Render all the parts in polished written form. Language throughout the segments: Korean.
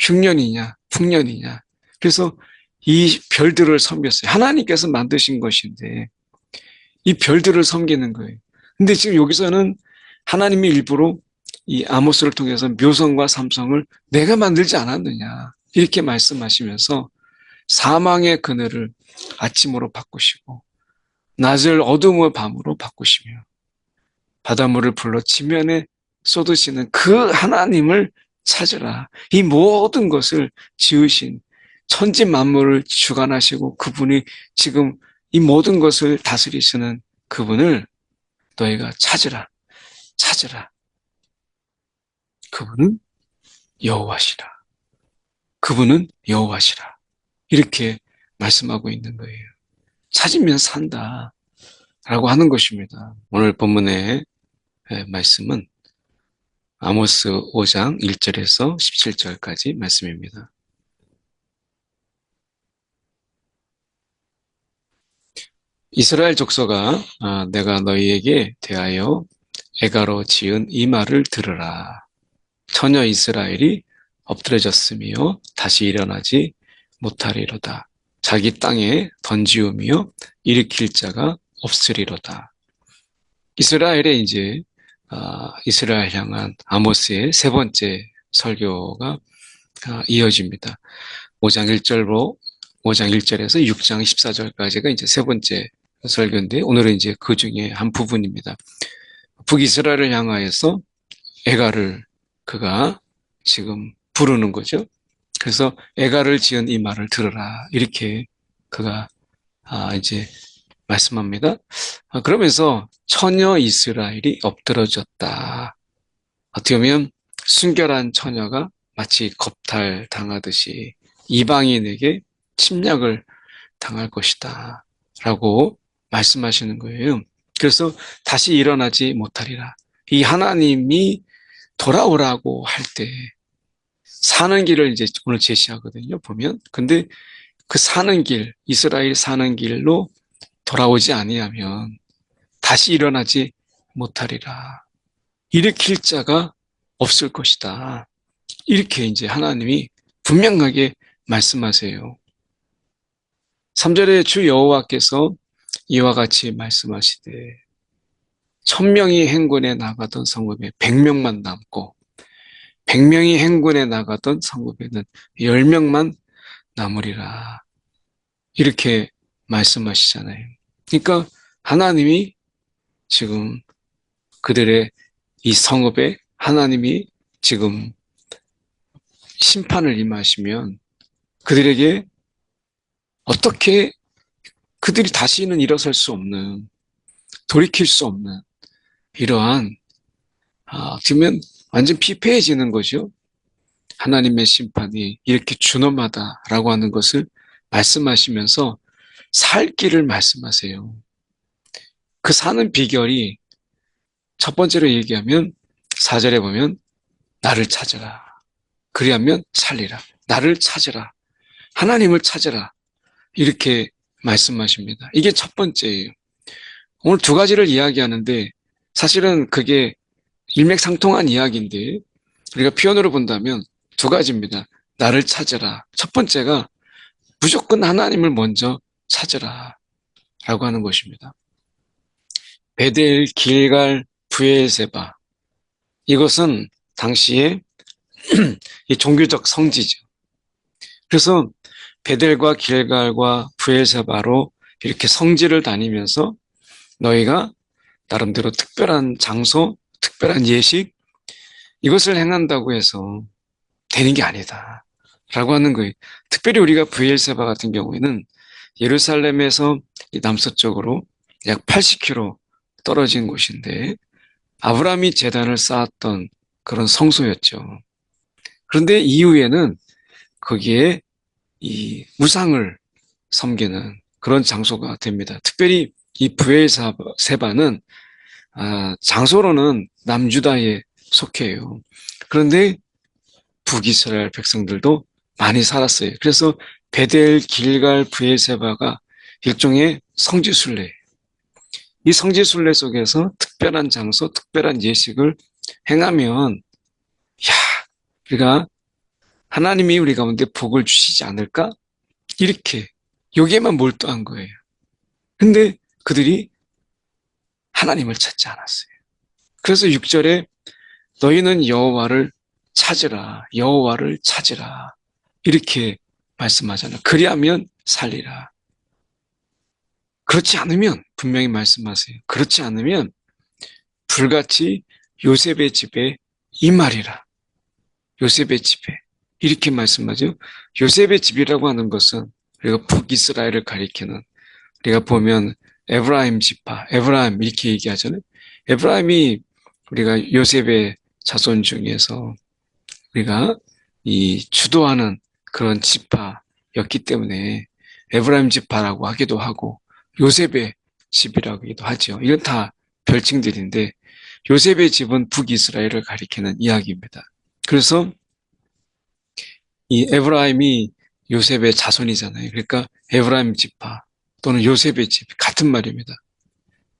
흉년이냐, 풍년이냐. 그래서 이 별들을 섬겼어요. 하나님께서 만드신 것인데 이 별들을 섬기는 거예요. 근데 지금 여기서는 하나님이 일부러 이 아모스를 통해서 묘성과 삼성을 내가 만들지 않았느냐 이렇게 말씀하시면서 사망의 그늘을 아침으로 바꾸시고 낮을 어둠의 밤으로 바꾸시며 바닷물을 불러 지면에 쏟으시는 그 하나님을 찾으라. 이 모든 것을 지으신 천지 만물을 주관하시고 그분이 지금 이 모든 것을 다스리시는 그분을 너희가 찾으라. 찾으라. 그분은 여호와시라. 그분은 여호와시라. 이렇게 말씀하고 있는 거예요. 찾으면 산다. 라고 하는 것입니다. 오늘 본문의 말씀은 아모스 5장 1절에서 17절까지 말씀입니다. 이스라엘 족속아, 내가 너희에게 대하여 애가로 지은 이 말을 들으라. 처녀 이스라엘이 엎드려졌으며 다시 일어나지 못하리로다. 자기 땅에 던지우며 일으킬 자가 없으리로다. 이스라엘의 이제 이스라엘 향한 아모스의 세 번째 설교가 이어집니다. 5장 1절로 5장 1절에서 6장 14절까지가 이제 세 번째 설교인데 오늘은 이제 그 중에 한 부분입니다. 북이스라엘을 향하여서 애가를 그가 지금 부르는 거죠. 그래서 애가를 지은 이 말을 들으라 이렇게 그가 이제 말씀합니다. 그러면서 처녀 이스라엘이 엎드러졌다. 어떻게 보면 순결한 처녀가 마치 겁탈 당하듯이 이방인에게 침략을 당할 것이다 라고 말씀하시는 거예요. 그래서 다시 일어나지 못하리라. 이 하나님이 돌아오라고 할 때 사는 길을 이제 오늘 제시하거든요. 보면 근데 그 사는 길, 이스라엘 사는 길로 돌아오지 아니하면 다시 일어나지 못하리라. 일으킬 자가 없을 것이다. 이렇게 이제 하나님이 분명하게 말씀하세요. 3절에 주 여호와께서 이와 같이 말씀하시되 1000명이 행군에 나가던 성읍에 100명만 남고 100명이 행군에 나가던 성읍에는 10명만 남으리라. 이렇게 말씀하시잖아요. 그러니까 하나님이 지금 그들의 이 성읍에 하나님이 지금 심판을 임하시면 그들에게 어떻게 그들이 다시는 일어설 수 없는 돌이킬 수 없는 이러한 어쩌면 완전 피폐해지는 거죠. 하나님의 심판이 이렇게 준엄하다라고 하는 것을 말씀하시면서 살 길을 말씀하세요. 그 사는 비결이 첫 번째로 얘기하면 4절에 보면 나를 찾으라. 그리하면 살리라. 나를 찾으라. 하나님을 찾으라. 이렇게 말씀하십니다. 이게 첫 번째예요. 오늘 두 가지를 이야기하는데 사실은 그게 일맥상통한 이야기인데 우리가 표현으로 본다면 두 가지입니다. 나를 찾으라. 첫 번째가 무조건 하나님을 먼저 찾으라 라고 하는 것입니다. 베델, 길갈, 브엘세바 이것은 당시에 이 종교적 성지죠. 그래서 베델과 길갈과 브엘세바로 이렇게 성지를 다니면서 너희가 나름대로 특별한 장소, 특별한 예식 이것을 행한다고 해서 되는 게 아니다 라고 하는 거예요. 특별히 우리가 브엘세바 같은 경우에는 예루살렘에서 남서쪽으로 약 80km 떨어진 곳인데 아브라함이 제단을 쌓았던 그런 성소였죠. 그런데 이후에는 거기에 이 우상을 섬기는 그런 장소가 됩니다. 특별히 이 브엘세바는 장소로는 남유다에 속해요. 그런데 북이스라엘 백성들도 많이 살았어요. 그래서 베델, 길갈, 브엘세바가 일종의 성지순례. 이 성지순례 속에서 특별한 장소, 특별한 예식을 행하면, 우리가 하나님이 우리 가운데 복을 주시지 않을까? 이렇게 여기에만 몰두한 거예요. 근데 그들이 하나님을 찾지 않았어요. 그래서 6절에 너희는 여호와를 찾으라. 여호와를 찾으라. 이렇게 말씀하잖아요. 그리하면 살리라. 그렇지 않으면 분명히 말씀하세요. 그렇지 않으면 불같이 요셉의 집에 이 말이라. 요셉의 집에. 이렇게 말씀하죠. 요셉의 집이라고 하는 것은 우리가 북이스라엘을 가리키는, 우리가 보면 에브라임 지파, 에브라임 이렇게 얘기하잖아요. 에브라임이 우리가 요셉의 자손 중에서 우리가 이 주도하는 그런 지파였기 때문에 에브라임 지파라고 하기도 하고 요셉의 집이라고 하기도 하죠. 이건 다 별칭들인데 요셉의 집은 북이스라엘을 가리키는 이야기입니다. 그래서 이 에브라임이 요셉의 자손이잖아요. 그러니까 에브라임 지파 또는 요셉의 집 같은 말입니다.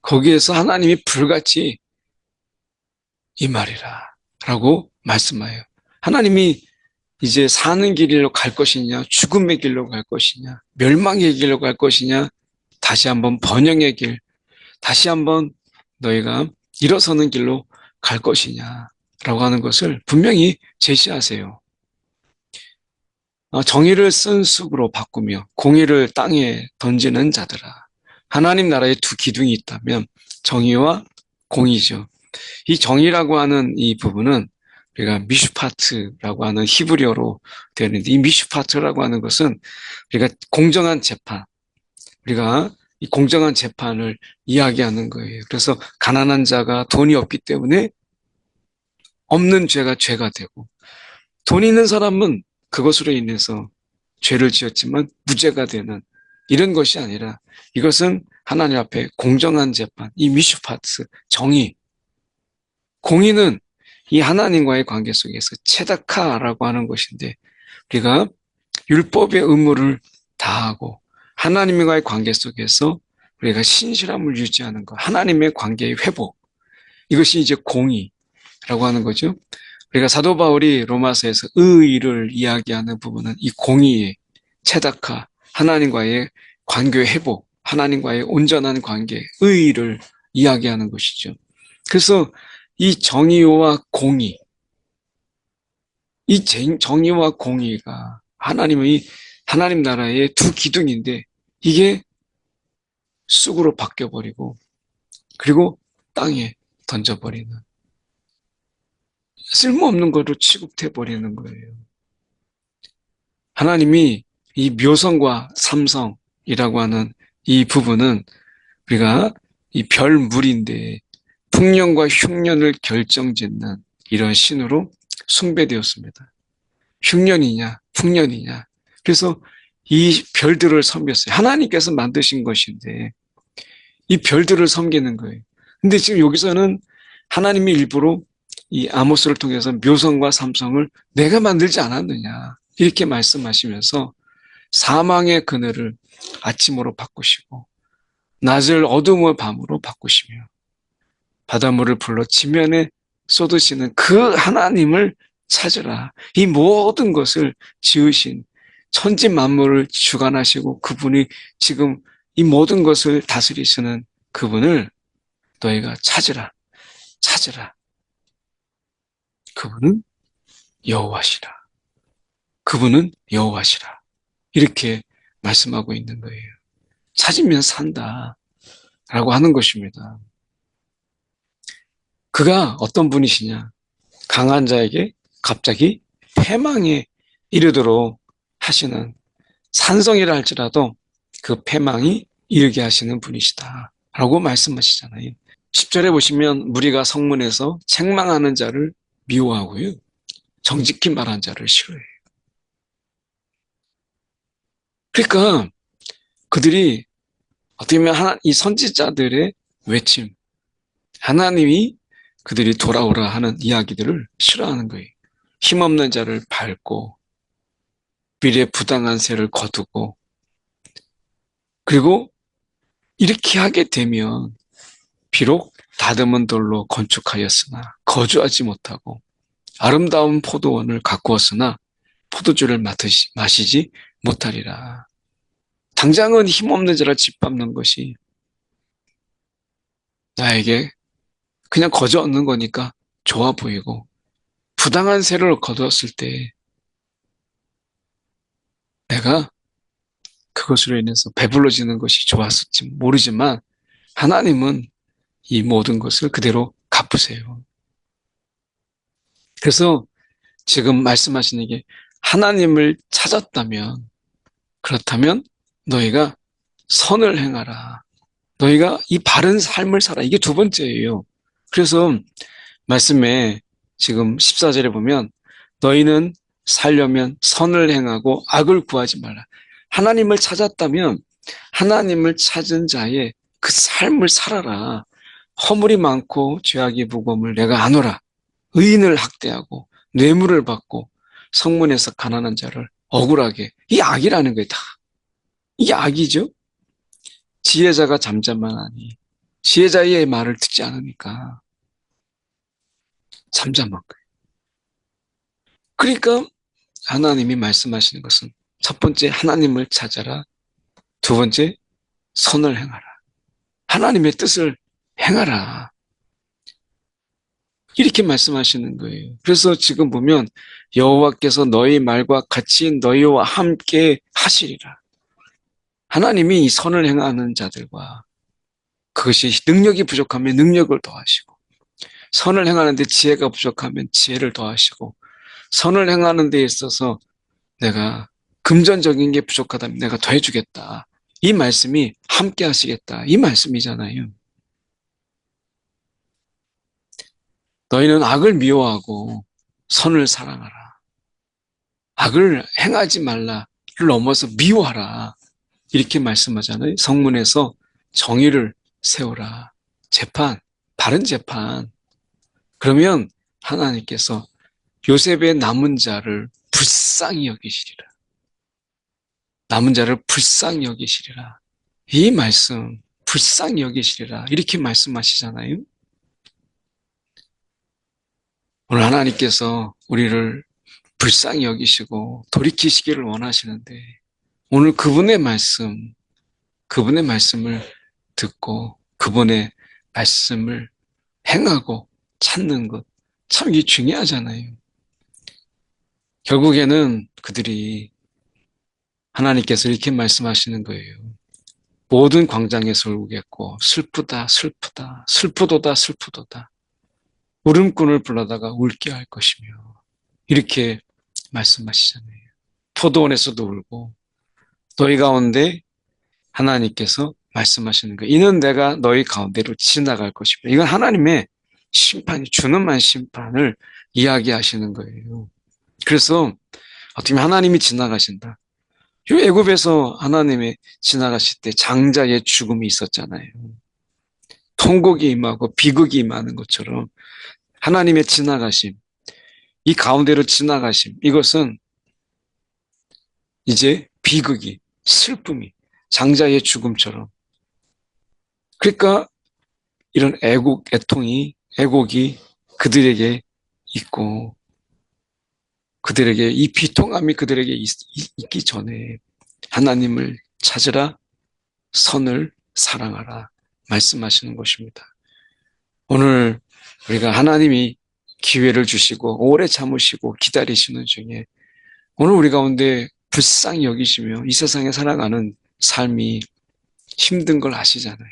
거기에서 하나님이 불같이 이 말이라 라고 말씀하여요. 하나님이 이제 사는 길로 갈 것이냐, 죽음의 길로 갈 것이냐, 멸망의 길로 갈 것이냐, 다시 한번 번영의 길, 다시 한번 너희가 일어서는 길로 갈 것이냐라고 하는 것을 분명히 제시하세요. 정의를 쓴 쑥으로 바꾸며 공의를 땅에 던지는 자들아. 하나님 나라에 두 기둥이 있다면 정의와 공의죠. 이 정의라고 하는 이 부분은 우리가 미슈파트라고 하는 히브리어로 되어 있는데 이 미슈파트라고 하는 것은 우리가 공정한 재판, 우리가 이 공정한 재판을 이야기하는 거예요. 그래서 가난한 자가 돈이 없기 때문에 없는 죄가 죄가 되고 돈 있는 사람은 그것으로 인해서 죄를 지었지만 무죄가 되는 이런 것이 아니라 이것은 하나님 앞에 공정한 재판, 이 미슈파트, 정의, 공의는 이 하나님과의 관계 속에서 체다카라고 하는 것인데 우리가 율법의 의무를 다하고 하나님과의 관계 속에서 우리가 신실함을 유지하는 것, 하나님의 관계의 회복, 이것이 이제 공의라고 하는 거죠. 우리가 사도 바울이 로마서에서 의의를 이야기하는 부분은 이 공의의 체다카, 하나님과의 관계의 회복, 하나님과의 온전한 관계, 의의를 이야기하는 것이죠. 그래서 이 정의와 공의, 이 정의와 공의가 하나님 나라의 두 기둥인데 이게 쑥으로 바뀌어버리고 그리고 땅에 던져버리는 쓸모없는 거로 취급해버리는 거예요. 하나님이 이 묘성과 삼성이라고 하는 이 부분은 우리가 이 별물인데 풍년과 흉년을 결정짓는 이런 신으로 숭배되었습니다. 흉년이냐 풍년이냐. 그래서 이 별들을 섬겼어요. 하나님께서 만드신 것인데 이 별들을 섬기는 거예요. 근데 지금 여기서는 하나님이 일부러 이 아모스를 통해서 묘성과 삼성을 내가 만들지 않았느냐 이렇게 말씀하시면서 사망의 그늘을 아침으로 바꾸시고 낮을 어둠의 밤으로 바꾸시며 바닷물을 불러 지면에 쏟으시는 그 하나님을 찾으라. 이 모든 것을 지으신 천지 만물을 주관하시고 그분이 지금 이 모든 것을 다스리시는 그분을 너희가 찾으라. 찾으라. 그분은 여호와시라. 그분은 여호와시라. 이렇게 말씀하고 있는 거예요. 찾으면 산다. 라고 하는 것입니다. 그가 어떤 분이시냐? 강한 자에게 갑자기 패망에 이르도록 하시는 산성이라 할지라도 그 패망이 이르게 하시는 분이시다. 라고 말씀하시잖아요. 10절에 보시면 무리가 성문에서 책망하는 자를 미워하고요. 정직히 말한 자를 싫어해요. 그러니까 그들이 어떻게 보면 이 선지자들의 외침, 하나님이 그들이 돌아오라 하는 이야기들을 싫어하는 거예요. 힘없는 자를 밟고 미래의 부당한 새를 거두고 그리고 이렇게 하게 되면 비록 다듬은 돌로 건축하였으나 거주하지 못하고 아름다운 포도원을 가꾸었으나 포도주를 마시지 못하리라. 당장은 힘없는 자를 짓밟는 것이 나에게 그냥 거저 얻는 거니까 좋아 보이고, 부당한 세를 거두었을 때 내가 그것으로 인해서 배불러지는 것이 좋았을지 모르지만 하나님은 이 모든 것을 그대로 갚으세요. 그래서 지금 말씀하시는 게 하나님을 찾았다면, 그렇다면 너희가 선을 행하라. 너희가 이 바른 삶을 살아. 이게 두 번째예요. 그래서 말씀에 지금 14절에 보면 너희는 살려면 선을 행하고 악을 구하지 말라. 하나님을 찾았다면 하나님을 찾은 자의 그 삶을 살아라. 허물이 많고 죄악의 무거움을 내가 안오라. 의인을 학대하고 뇌물을 받고 성문에서 가난한 자를 억울하게. 이 악이라는 거예요. 다. 이게 악이죠. 지혜자가 잠잠하니 지혜자의 말을 듣지 않으니까 잠잠한 거예요. 그러니까 하나님이 말씀하시는 것은 첫 번째 하나님을 찾아라. 두 번째 선을 행하라. 하나님의 뜻을 행하라. 이렇게 말씀하시는 거예요. 그래서 지금 보면 여호와께서 너희 말과 같이 너희와 함께 하시리라. 하나님이 이 선을 행하는 자들과 그것이 능력이 부족하면 능력을 더하시고 선을 행하는데 지혜가 부족하면 지혜를 더하시고 선을 행하는 데 있어서 내가 금전적인 게 부족하다면 내가 더해주겠다. 이 말씀이 함께 하시겠다. 이 말씀이잖아요. 너희는 악을 미워하고 선을 사랑하라. 악을 행하지 말라를 넘어서 미워하라. 이렇게 말씀하잖아요. 성문에서 정의를 세우라. 재판, 바른 재판. 그러면 하나님께서 요셉의 남은 자를 불쌍히 여기시리라. 남은 자를 불쌍히 여기시리라. 이 말씀, 불쌍히 여기시리라. 이렇게 말씀하시잖아요. 오늘 하나님께서 우리를 불쌍히 여기시고 돌이키시기를 원하시는데 오늘 그분의 말씀을 듣고 그분의 말씀을 행하고 찾는 것, 참 이게 중요하잖아요. 결국에는 그들이 하나님께서 이렇게 말씀하시는 거예요. 모든 광장에서 울겠고 슬프다 슬프다 슬프도다 슬프도다 울음꾼을 불러다가 울게 할 것이며 이렇게 말씀하시잖아요. 포도원에서도 울고 너희 가운데 하나님께서 말씀하시는 거예요. 이는 내가 너희 가운데로 지나갈 것이며 이건 하나님의 심판이 주는만 심판을 이야기하시는 거예요. 그래서 어떻게 보면 하나님이 지나가신다. 이 애굽에서 하나님이 지나가실 때 장자의 죽음이 있었잖아요. 통곡이 임하고 비극이 임하는 것처럼 하나님의 지나가심, 이 가운데로 지나가심, 이것은 이제 비극이, 슬픔이, 장자의 죽음처럼. 그러니까 이런 애곡이 그들에게 있고, 그들에게 이 비통함이 그들에게 있기 전에 하나님을 찾으라, 선을 사랑하라 말씀하시는 것입니다. 오늘 우리가 하나님이 기회를 주시고 오래 참으시고 기다리시는 중에 오늘 우리 가운데 불쌍히 여기시며 이 세상에 살아가는 삶이 힘든 걸 아시잖아요.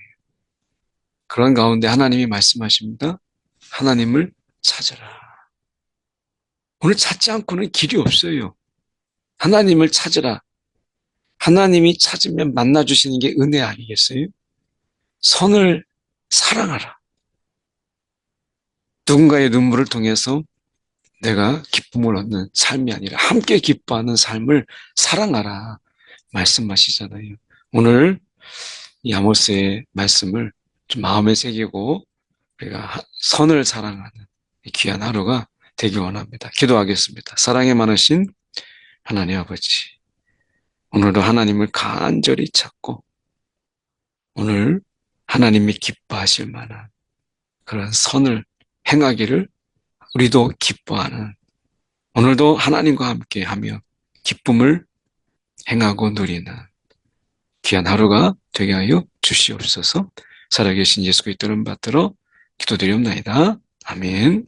그런 가운데 하나님이 말씀하십니다. 하나님을 찾으라. 오늘 찾지 않고는 길이 없어요. 하나님을 찾으라. 하나님이 찾으면 만나주시는 게 은혜 아니겠어요? 선을 사랑하라. 누군가의 눈물을 통해서 내가 기쁨을 얻는 삶이 아니라 함께 기뻐하는 삶을 사랑하라 말씀하시잖아요. 오늘 이 아모스의 말씀을 좀 마음에 새기고 우리가 선을 사랑하는 귀한 하루가 되길 원합니다. 기도하겠습니다. 사랑에 많으신 하나님 아버지, 오늘도 하나님을 간절히 찾고 오늘 하나님이 기뻐하실 만한 그런 선을 행하기를 우리도 기뻐하는 오늘도 하나님과 함께 하며 기쁨을 행하고 누리는 귀한 하루가 되게 하여 주시옵소서. 살아계신 예수 그리스도를 받들어 기도드리옵나이다. 아멘.